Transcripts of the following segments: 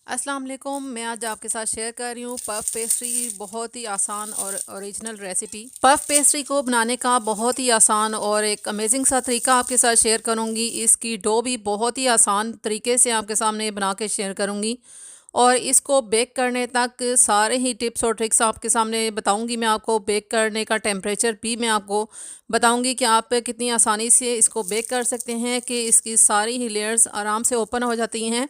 अस्सलाम वालेकुम। मैं आज आपके साथ शेयर कर रही हूँ पफ पेस्ट्री की बहुत ही आसान और ओरिजिनल रेसिपी। पफ पेस्ट्री को बनाने का बहुत ही आसान और एक अमेजिंग सा तरीका आपके साथ शेयर करूँगी। इसकी डो भी बहुत ही आसान तरीके से आपके सामने बना के शेयर करूँगी और इसको बेक करने तक सारे ही टिप्स और ट्रिक्स आपके सामने बताऊंगी। मैं आपको बेक करने का टेम्परेचर भी मैं आपको बताऊंगी कि आप कितनी आसानी से इसको बेक कर सकते हैं कि इसकी सारी ही लेयर्स आराम से ओपन हो जाती हैं।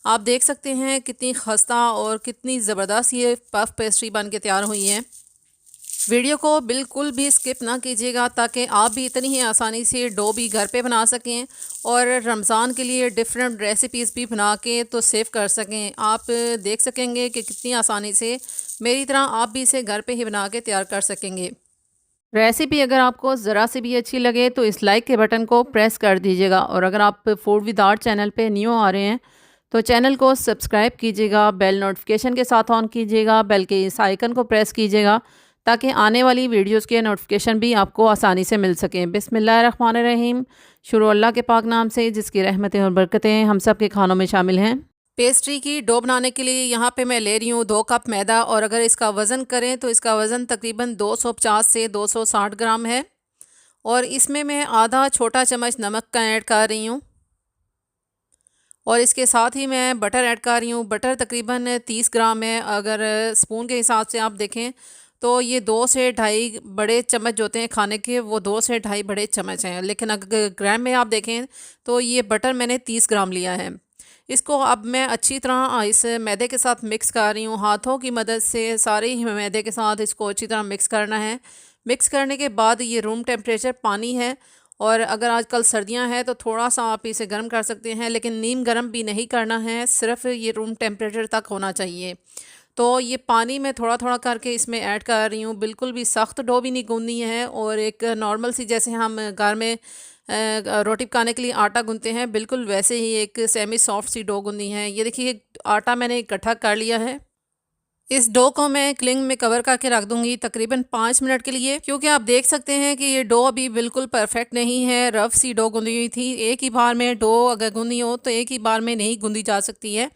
आप देख सकते हैं कितनी खस्ता और कितनी ज़बरदस्त ये पफ पेस्ट्री बन के तैयार हुई है। वीडियो को बिल्कुल भी स्किप ना कीजिएगा ताकि आप भी इतनी ही आसानी से डो भी घर पे बना सकें और रमज़ान के लिए डिफरेंट रेसिपीज़ भी बना के तो सेव कर सकें। आप देख सकेंगे कि कितनी आसानी से मेरी तरह आप भी इसे घर पे ही बना के तैयार कर सकेंगे। रेसिपी अगर आपको ज़रा से भी अच्छी लगे तो इस लाइक के बटन को प्रेस कर दीजिएगा और अगर आप फूड विद आर्ट चैनल पे न्यू आ रहे हैं तो चैनल को सब्सक्राइब कीजिएगा, बेल नोटिफिकेशन के साथ ऑन कीजिएगा, बेल के इस आइकन को प्रेस कीजिएगा ताकि आने वाली वीडियोस के नोटिफिकेशन भी आपको आसानी से मिल सकें। बिस्मिल्लाहिर्रहमानिर्रहीम। शुरू अल्लाह के पाक नाम से जिसकी रहमतें और बरकतें हम सब के खानों में शामिल हैं। पेस्ट्री की डो बनाने के लिए यहाँ पे मैं ले रही हूँ 2 कप मैदा और अगर इसका वज़न करें तो इसका वज़न तकरीबन 250 से 260 ग्राम है और इसमें मैं आधा छोटा चम्मच नमक का ऐड कर रही हूँ और इसके साथ ही मैं बटर ऐड कर रही हूँ। बटर तकरीबन 30 ग्राम है। अगर स्पून के हिसाब से आप देखें तो ये 2 से ढाई बड़े चम्मच जो होते हैं खाने के, वो 2 से ढाई बड़े चम्मच हैं, लेकिन अगर ग्राम में आप देखें तो ये बटर मैंने 30 ग्राम लिया है। इसको अब मैं अच्छी तरह इस मैदे के साथ मिक्स कर रही हूँ। हाथों की मदद से सारे ही मैदे के साथ इसको अच्छी तरह मिक्स करना है। मिक्स करने के बाद ये रूम टेम्परेचर पानी है और अगर आजकल सर्दियां हैं तो थोड़ा सा आप इसे गर्म कर सकते हैं, लेकिन नीम गर्म भी नहीं करना है, सिर्फ ये रूम टेम्परेचर तक होना चाहिए। तो ये पानी मैं थोड़ा थोड़ा करके इसमें ऐड कर रही हूँ। बिल्कुल भी सख्त डो भी नहीं गूंदनी है और एक नॉर्मल सी जैसे हम घर में रोटी पकाने के लिए आटा गूंदते हैं बिल्कुल वैसे ही एक सेमी सॉफ्ट सी डो गूंदनी है। ये देखिए आटा मैंने इकट्ठा कर लिया है। इस डो को मैं क्लिंग में कवर करके रख दूंगी तकरीबन 5 मिनट के लिए, क्योंकि आप देख सकते हैं कि ये डो अभी बिल्कुल परफेक्ट नहीं है, रफ सी डो गूंदी हुई थी। एक ही बार में डो अगर गूंदी हो तो एक ही बार में नहीं गूंदी जा सकती है,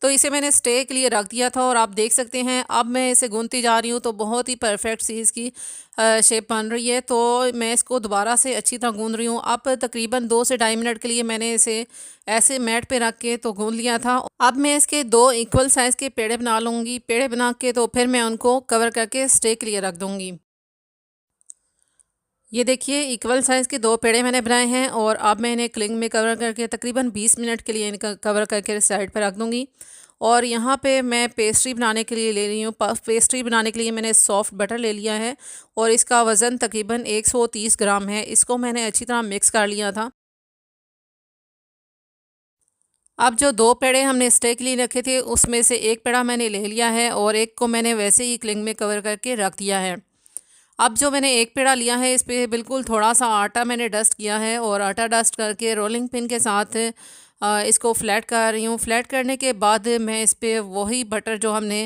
तो इसे मैंने स्टे के लिए रख दिया था और आप देख सकते हैं अब मैं इसे गूंदती जा रही हूँ तो बहुत ही परफेक्ट सी इसकी शेप बन रही है। तो मैं इसको दोबारा से अच्छी तरह गूंद रही हूँ। अब तकरीबन 2 से ढाई मिनट के लिए मैंने इसे ऐसे मैट पे रख के तो गूंद लिया था। अब मैं इसके 2 इक्वल साइज़ के पेड़े बना लूँगी। पेड़े बना के तो फिर मैं उनको कवर करके स्टे के लिए रख दूँगी। ये देखिए इक्वल साइज़ के 2 पेड़े मैंने बनाए हैं और अब मैं इन्हें क्लिंग में कवर करके तकरीबन 20 मिनट के लिए इनका कवर करके साइड पर रख दूँगी। और यहाँ पे मैं पेस्ट्री बनाने के लिए ले रही हूँ। पफ पेस्ट्री बनाने के लिए मैंने सॉफ्ट बटर ले लिया है और इसका वज़न तकरीबन 130 ग्राम है। इसको मैंने अच्छी तरह मिक्स कर लिया था। अब जो 2 पेड़े हमने स्टे के लिए रखे थे उसमें से एक पेड़ा मैंने ले लिया है और एक को मैंने वैसे ही क्लिंग में कवर करके रख दिया है। अब जो मैंने एक पेड़ा लिया है इस पे बिल्कुल थोड़ा सा आटा मैंने डस्ट किया है और आटा डस्ट करके रोलिंग पिन के साथ इसको फ्लैट कर रही हूँ। फ्लैट करने के बाद मैं इस पे वही बटर जो हमने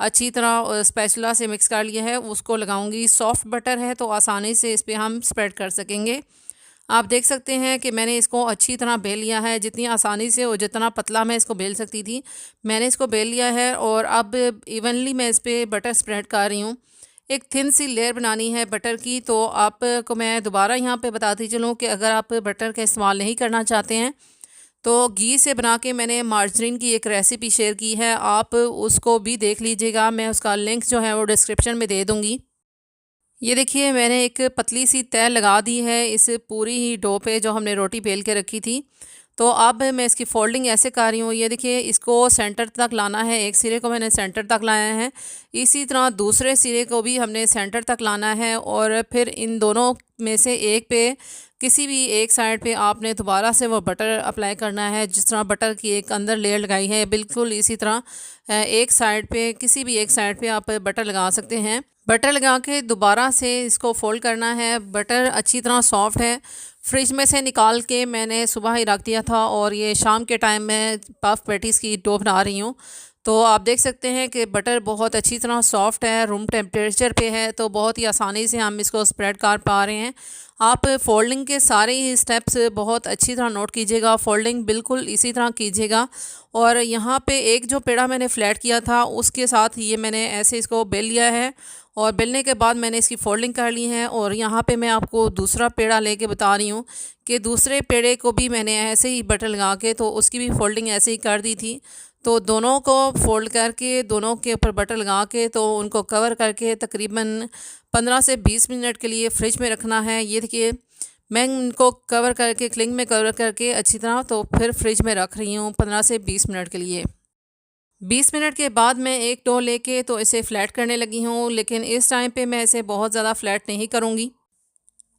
अच्छी तरह स्पैचुला से मिक्स कर लिया है उसको लगाऊंगी। सॉफ्ट बटर है तो आसानी से इस पे हम स्प्रेड कर सकेंगे। आप देख सकते हैं कि मैंने इसको अच्छी तरह बेल लिया है, जितनी आसानी से और जितना पतला मैं इसको बेल सकती थी मैंने इसको बेल लिया है। और अब इवनली मैं इस पर बटर स्प्रेड कर रही हूँ। एक थिन सी लेयर बनानी है बटर की। तो आपको मैं दोबारा यहाँ पे बताती चलूँ कि अगर आप बटर का इस्तेमाल नहीं करना चाहते हैं तो घी से बना के मैंने मार्जरीन की एक रेसिपी शेयर की है, आप उसको भी देख लीजिएगा। मैं उसका लिंक जो है वो डिस्क्रिप्शन में दे दूँगी। ये देखिए मैंने एक पतली सी तह लगा दी है इस पूरी ही डो पे जो हमने रोटी बेल के रखी थी। तो अब मैं इसकी फोल्डिंग ऐसे कर रही हूँ। ये देखिए इसको सेंटर तक लाना है। एक सिरे को मैंने सेंटर तक लाया है, इसी तरह दूसरे सिरे को भी हमने सेंटर तक लाना है और फिर इन दोनों में से एक पे किसी भी एक साइड पे आपने दोबारा से वो बटर अप्लाई करना है। जिस तरह बटर की एक अंदर लेयर लगाई है बिल्कुल इसी तरह एक साइड पे किसी भी एक साइड पे आप बटर लगा सकते हैं। बटर लगा के दोबारा से इसको फोल्ड करना है। बटर अच्छी तरह सॉफ्ट है। फ्रिज में से निकाल के मैंने सुबह ही रख दिया था और ये शाम के टाइम में पफ पेटीज़ की डो बना रही हूँ। तो तो आप देख सकते हैं कि बटर बहुत अच्छी तरह सॉफ्ट है, रूम टेम्परेचर पे है, तो बहुत ही आसानी से हम इसको स्प्रेड कर पा रहे हैं। आप फोल्डिंग के सारे ही स्टेप्स बहुत अच्छी तरह नोट कीजिएगा, फोल्डिंग बिल्कुल इसी तरह कीजिएगा। और यहाँ पे एक जो पेड़ा मैंने फ्लैट किया था उसके साथ ये मैंने ऐसे इसको बेल लिया है, और बेलने के बाद मैंने इसकी फोल्डिंग कर ली है। और यहाँ पे मैं आपको दूसरा पेड़ा लेके बता रही हूँ कि दूसरे पेड़े को भी मैंने ऐसे ही बटर लगा के तो उसकी भी फोल्डिंग ऐसे ही कर दी थी। तो दोनों को फ़ोल्ड करके दोनों के ऊपर बटर लगा के तो उनको कवर करके तकरीबन 15 से 20 मिनट के लिए फ़्रिज में रखना है। ये देखिए मैं इनको कवर करके क्लिंग में कवर करके अच्छी तरह तो फिर फ्रिज में रख रही हूँ 15 से 20 मिनट के लिए। 20 मिनट के बाद मैं एक डो लेके तो इसे फ्लैट करने लगी हूँ, लेकिन इस टाइम पे मैं इसे बहुत ज़्यादा फ्लैट नहीं करूँगी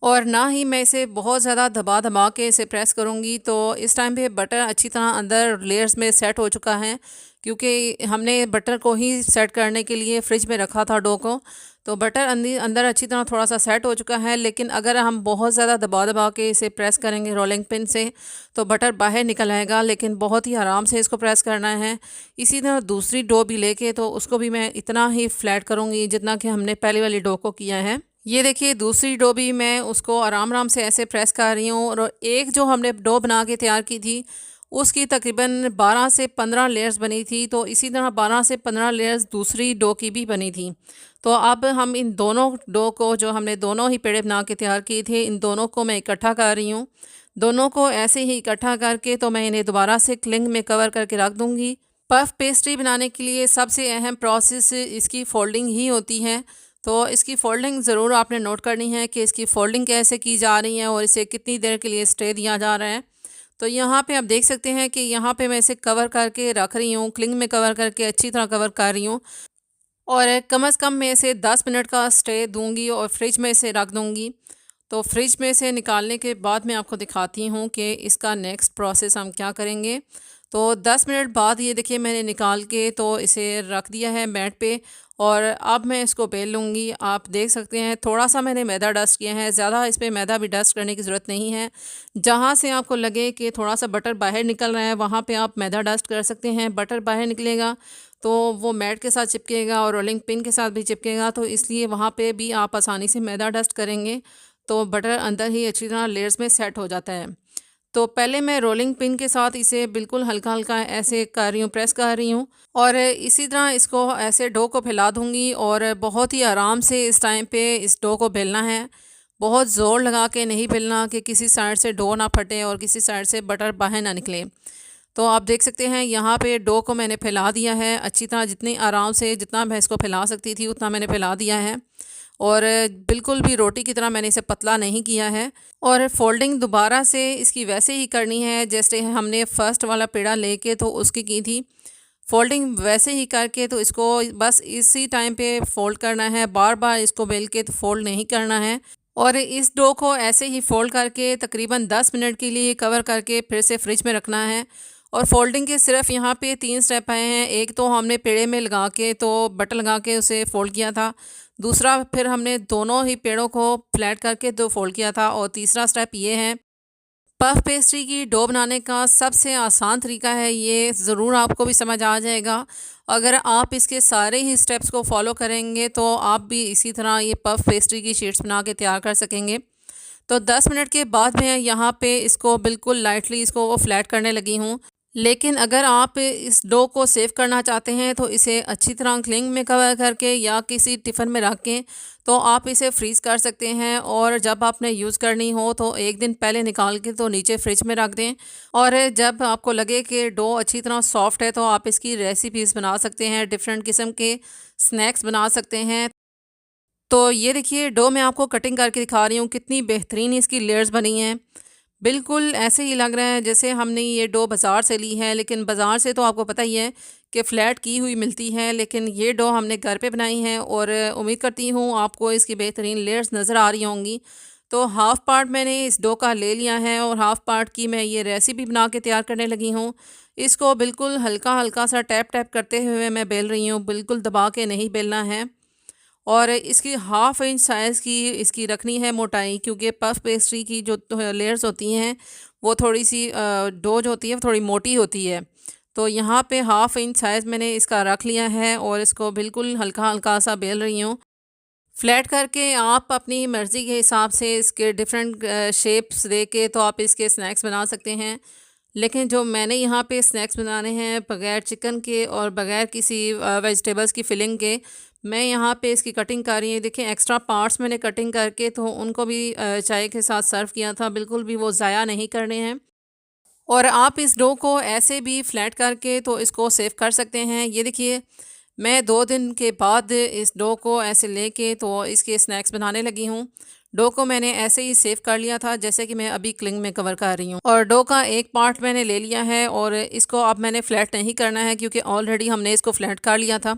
और ना ही मैं इसे बहुत ज़्यादा दबा दबा के इसे प्रेस करूँगी। तो इस टाइम पे बटर अच्छी तरह अंदर लेयर्स में सेट हो चुका है, क्योंकि हमने बटर को ही सेट करने के लिए फ्रिज में रखा था डो को। तो बटर अंदर अच्छी तरह थोड़ा सा सेट हो चुका है, लेकिन अगर हम बहुत ज़्यादा दबा दबा के इसे प्रेस करेंगे रोलिंग पिन से तो बटर बाहर निकल आएगा, लेकिन बहुत ही आराम से इसको प्रेस करना है। इसी तरह दूसरी डो भी लेके तो उसको भी मैं इतना ही फ्लैट करूँगी जितना कि हमने पहले वाली डो को किया है। ये देखिए दूसरी डो भी मैं उसको आराम आराम से ऐसे प्रेस कर रही हूँ। और एक जो हमने डो बना के तैयार की थी उसकी तकरीबन 12 से 15 लेयर्स बनी थी, तो इसी तरह 12 से 15 लेयर्स दूसरी डो की भी बनी थी। तो अब हम इन दोनों डो को, जो हमने दोनों ही पेड़े बना के तैयार किए थे, इन दोनों को मैं इकट्ठा कर रही हूँ। दोनों को ऐसे ही इकट्ठा करके तो मैं इन्हें दोबारा से क्लिंग में कवर करके रख दूँगी। पफ पेस्ट्री बनाने के लिए सबसे अहम प्रोसेस इसकी फोल्डिंग ही होती है। तो इसकी फ़ोल्डिंग ज़रूर आपने नोट करनी है कि इसकी फ़ोल्डिंग कैसे की जा रही है और इसे कितनी देर के लिए स्टे दिया जा रहा है। तो यहाँ पे आप देख सकते हैं कि यहाँ पे मैं इसे कवर करके रख रही हूँ, क्लिंग में कवर करके अच्छी तरह कवर कर रही हूँ। और कम से कम मैं इसे 10 मिनट का स्टे दूँगी और फ्रिज में इसे रख दूँगी। तो फ्रिज में से निकालने के बाद मैं आपको दिखाती हूँ कि इसका नेक्स्ट प्रोसेस हम क्या करेंगे। तो 10 मिनट बाद ये देखिए मैंने निकाल के तो इसे रख दिया है मैट पे, और अब मैं इसको बेल लूँगी। आप देख सकते हैं थोड़ा सा मैंने मैदा डस्ट किया है, ज़्यादा इस पर मैदा भी डस्ट करने की ज़रूरत नहीं है। जहाँ से आपको लगे कि थोड़ा सा बटर बाहर निकल रहा है वहाँ पे आप मैदा डस्ट कर सकते हैं। बटर बाहर निकलेगा तो वो मैट के साथ चिपकेगा और रोलिंग पिन के साथ भी चिपकेगा, तो इसलिए वहाँ पे भी आप आसानी से मैदा डस्ट करेंगे तो बटर अंदर ही अच्छी तरह लेयर्स में सेट हो जाता है। तो पहले मैं रोलिंग पिन के साथ इसे बिल्कुल हल्का हल्का ऐसे कर रही हूँ, प्रेस कर रही हूँ, और इसी तरह इसको ऐसे डो को फैला दूँगी। और बहुत ही आराम से इस टाइम पे इस डो को बेलना है, बहुत ज़ोर लगा के नहीं बेलना कि किसी साइड से डो ना फटे और किसी साइड से बटर बाहर ना निकले। तो आप देख सकते हैं यहाँ पे डो को मैंने फैला दिया है अच्छी तरह, जितनी आराम से जितना मैं इसको फैला सकती थी उतना मैंने फैला दिया है। और बिल्कुल भी रोटी की तरह मैंने इसे पतला नहीं किया है। और फोल्डिंग दोबारा से इसकी वैसे ही करनी है जैसे हमने फ़र्स्ट वाला पेड़ा लेके तो उसकी की थी। फोल्डिंग वैसे ही करके तो इसको बस इसी टाइम पे फ़ोल्ड करना है, बार बार इसको बेल के तो फ़ोल्ड नहीं करना है। और इस डो को ऐसे ही फ़ोल्ड करके तकरीबन 10 मिनट के लिए कवर करके फिर से फ्रिज में रखना है। और फोल्डिंग के सिर्फ यहाँ पे 3 स्टेप आए हैं। एक तो हमने पेड़े में लगा के तो बटर लगा के उसे फ़ोल्ड किया था, दूसरा फिर हमने दोनों ही पेड़ों को फ्लैट करके तो फ़ोल्ड किया था, और तीसरा स्टेप ये है। पफ पेस्ट्री की डो बनाने का सबसे आसान तरीका है, ये ज़रूर आपको भी समझ आ जाएगा। अगर आप इसके सारे ही स्टेप्स को फॉलो करेंगे तो आप भी इसी तरह ये पफ पेस्ट्री की शीट्स बना के तैयार कर सकेंगे। तो 10 मिनट के बाद मैं यहाँ पे इसको बिल्कुल लाइटली इसको वो फ्लैट करने लगी हूँ। लेकिन अगर आप इस डो को सेव करना चाहते हैं तो इसे अच्छी तरह क्लिंग में कवर करके या किसी टिफ़िन में रख के तो आप इसे फ्रीज़ कर सकते हैं, और जब आपने यूज़ करनी हो तो एक दिन पहले निकाल के तो नीचे फ्रिज में रख दें। और जब आपको लगे कि डो अच्छी तरह सॉफ्ट है तो आप इसकी रेसिपीज़ बना सकते हैं, डिफरेंट किस्म के स्नैक्स बना सकते हैं। तो ये देखिए डो मैं आपको कटिंग करके दिखा रही हूँ, कितनी बेहतरीन इसकी लेयर्स बनी हैं। बिल्कुल ऐसे ही लग रहा है जैसे हमने ये डो बाज़ार से ली है, लेकिन बाज़ार से तो आपको पता ही है कि फ़्लैट की हुई मिलती है, लेकिन ये डो हमने घर पे बनाई है। और उम्मीद करती हूँ आपको इसकी बेहतरीन लेयर्स नज़र आ रही होंगी। तो हाफ़ पार्ट मैंने इस डो का ले लिया है और हाफ़ पार्ट की मैं ये रेसिपी बना के तैयार करने लगी हूँ। इसको बिल्कुल हल्का हल्का सा टैप टैप करते हुए मैं बेल रही हूँ, बिल्कुल दबा के नहीं बेलना है। और इसकी हाफ़ इंच साइज़ की इसकी रखनी है मोटाई, क्योंकि पफ पेस्ट्री की जो लेयर्स होती हैं वो थोड़ी सी डो जो होती है वो थोड़ी मोटी होती है। तो यहाँ पे 1/2 इंच साइज़ मैंने इसका रख लिया है और इसको बिल्कुल हल्का हल्का सा बेल रही हूँ। फ्लैट करके आप अपनी मर्ज़ी के हिसाब से इसके डिफरेंट शेप्स दे के तो आप इसके स्नैक्स बना सकते हैं। लेकिन जो मैंने यहाँ पे स्नैक्स बनाने हैं बग़ैर चिकन के और बग़ैर किसी वेजिटेबल्स की फिलिंग के, मैं यहाँ पे इसकी कटिंग कर रही हूँ। देखिए एक्स्ट्रा पार्ट्स मैंने कटिंग करके तो उनको भी चाय के साथ सर्व किया था, बिल्कुल भी वो ज़ाया नहीं करने हैं। और आप इस डो को ऐसे भी फ्लैट करके तो इसको सेव कर सकते हैं। ये देखिए मैं 2 दिन के बाद इस डो को ऐसे लेके तो इसके स्नैक्स बनाने लगी हूँ। डो को मैंने ऐसे ही सेव कर लिया था जैसे कि मैं अभी क्लिंग में कवर कर रही हूँ। और डो का एक पार्ट मैंने ले लिया है और इसको अब मैंने फ्लैट नहीं करना है क्योंकि ऑलरेडी हमने इसको फ्लैट कर लिया था।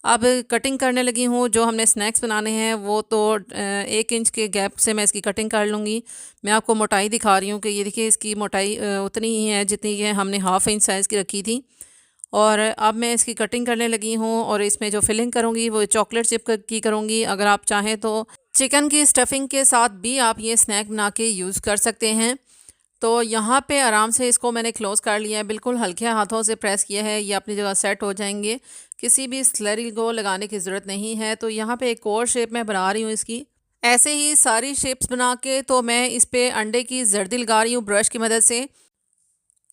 अब कटिंग करने लगी हूँ। जो हमने स्नैक्स बनाने हैं वो तो 1 इंच के गैप से मैं इसकी कटिंग कर लूँगी। मैं आपको मोटाई दिखा रही हूँ कि ये देखिए इसकी मोटाई उतनी ही है जितनी कि हमने 1/2 इंच साइज़ की रखी थी। और अब मैं इसकी कटिंग करने लगी हूँ और इसमें जो फिलिंग करूँगी वो चॉकलेट चिप की करूँगी। अगर आप चाहें तो चिकन की स्टफिंग के साथ भी आप ये स्नैक बना के यूज़ कर सकते हैं। तो यहाँ पे आराम से इसको मैंने क्लोज़ कर लिया है, बिल्कुल हल्के हाथों से प्रेस किया है, ये अपनी जगह सेट हो जाएंगे। किसी भी स्लरी को लगाने की ज़रूरत नहीं है। तो यहाँ पे एक और शेप मैं बना रही हूँ इसकी। ऐसे ही सारी शेप्स बना के तो मैं इस पे अंडे की जर्दी लगा रही हूँ ब्रश की मदद से।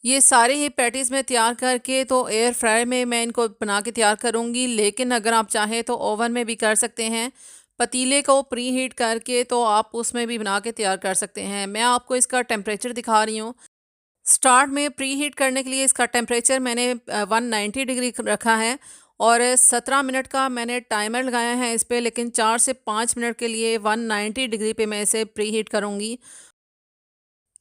ये सारे ही पैटीज़ में तैयार करके तो एयर फ्रायर में मैं इनको बना के तैयार करूँगी। लेकिन अगर आप चाहें तो ओवन में भी कर सकते हैं। पतीले को प्री हीट करके तो आप उसमें भी बना के तैयार कर सकते हैं। मैं आपको इसका टेम्परेचर दिखा रही हूँ। स्टार्ट में प्री हीट करने के लिए इसका टेम्परेचर मैंने 190 डिग्री रखा है और 17 मिनट का मैंने टाइमर लगाया है इस पे। लेकिन 4 से 5 मिनट के लिए 190 डिग्री पे मैं इसे प्री हीट करूँगी।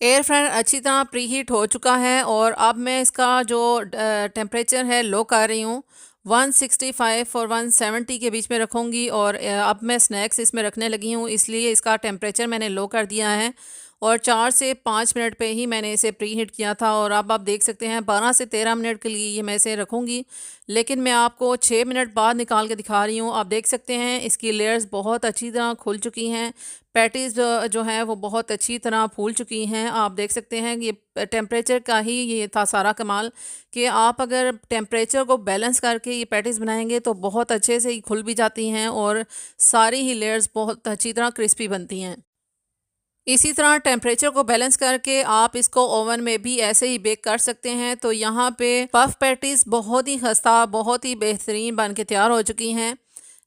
एयर फ्रायर अच्छी तरह प्री हीट हो चुका है और अब मैं इसका जो टेम्परेचर है लो कर रही हूँ। 165 और 170 के बीच में रखूँगी और अब मैं स्नैक्स इसमें रखने लगी हूँ, इसलिए इसका टेम्परेचर मैंने लो कर दिया है। और 4 से 5 मिनट पे ही मैंने इसे प्री हीट किया था और अब आप देख सकते हैं 12 से 13 मिनट के लिए ये मैं इसे रखूँगी। लेकिन मैं आपको 6 मिनट बाद निकाल के दिखा रही हूँ। आप देख सकते हैं इसकी लेयर्स बहुत अच्छी तरह खुल चुकी हैं। पैटीज़ जो हैं वो बहुत अच्छी तरह फूल चुकी हैं। आप देख सकते हैं ये टेम्परेचर का ही ये था सारा कमाल कि आप अगर टेम्परेचर को बैलेंस करके ये पैटीज़ बनाएंगे तो बहुत अच्छे से ही खुल भी जाती हैं और सारी ही लेयर्स बहुत अच्छी तरह क्रिस्पी बनती हैं। इसी तरह टेम्परेचर को बैलेंस करके आप इसको ओवन में भी ऐसे ही बेक कर सकते हैं। तो यहाँ पे पफ पैटीज़ बहुत ही खस्ता बहुत ही बेहतरीन बन के तैयार हो चुकी हैं।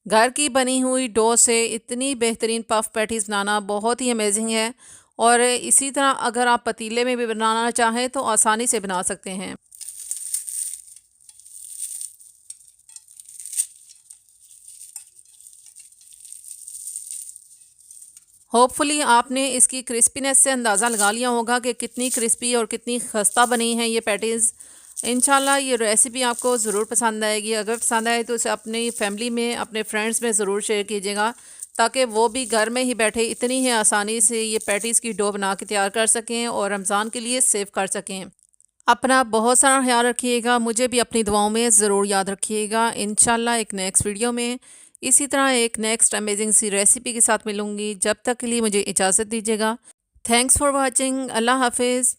घर की बनी हुई डो से इतनी बेहतरीन पफ पैटीज़ बनाना बहुत ही अमेजिंग है। और इसी तरह अगर आप पतीले में भी बनाना चाहें तो आसानी से बना सकते हैं। होपफुली आपने इसकी क्रिस्पीनेस से अंदाज़ा लगा लिया होगा कि कितनी क्रिस्पी और कितनी खस्ता बनी है ये पैटीज़। इंशाल्लाह ये रेसिपी आपको ज़रूर पसंद आएगी। अगर पसंद आए तो इसे अपनी फैमिली में अपने फ्रेंड्स में ज़रूर शेयर कीजिएगा ताकि वो भी घर में ही बैठे इतनी ही आसानी से ये पैटीज़ की डो बना के तैयार कर सकें और रमज़ान के लिए सेव कर सकें। अपना बहुत सारा ख्याल रखिएगा, मुझे भी अपनी दुआओं में ज़रूर याद रखिएगा। इंशाल्लाह एक नेक्स्ट वीडियो में इसी तरह एक नेक्स्ट अमेजिंग सी रेसिपी के साथ मिलूँगी। जब तक के लिए मुझे इजाज़त दीजिएगा। Thanks for watching. अल्लाह हाफिज़।